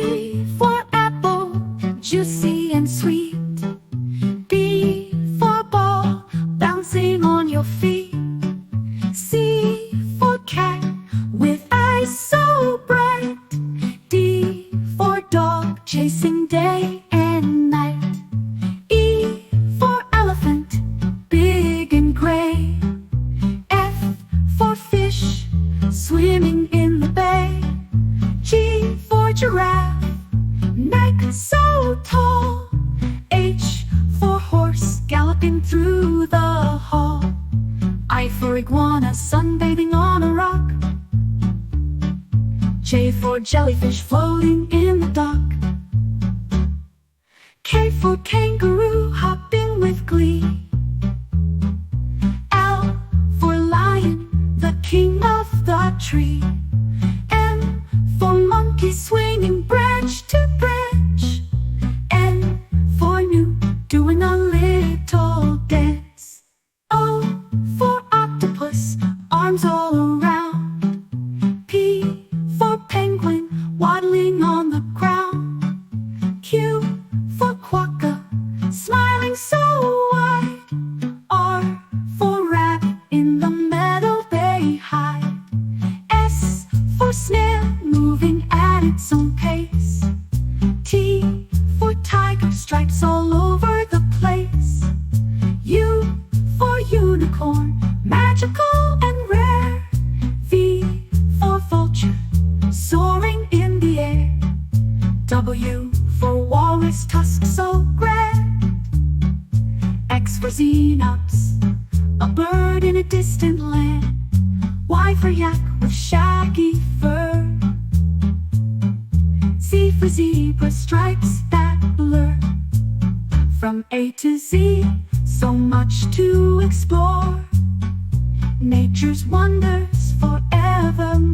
A for apple, juicy and sweet. B for ball, bouncing on your feet. C for cat, with eyes so bright. D for dog, chasing day and night. E for elephant, big and gray. F for fish, swimming in the bay. G for giraffe, neck so tall. H for horse, galloping through the hall. I for iguana, sunbathing on a rock. J for jellyfish, floating in the dock. K for kangaroo, hopping with glee. L for lion, the king of the tree. M for monkey, swinging branch to branch. N for new, doing a little dance. O for octopus, arms all around. P for penguin, waddling on the ground. Q for quokka, smiling so wide. R for rabbit, in the meadow they hide. S for snail, moving at its own pace. T for tiger, stripes all over the place. U for unicorn, magical and rare. V for vulture, soaring in the air. W for walrus, tusk so grand. X for xenops, a bird in a distant land. Y for yak, with shaggy fur. Z for zebra, stripes that blur. From A to Z, so much to explore. Nature's wonders forevermore.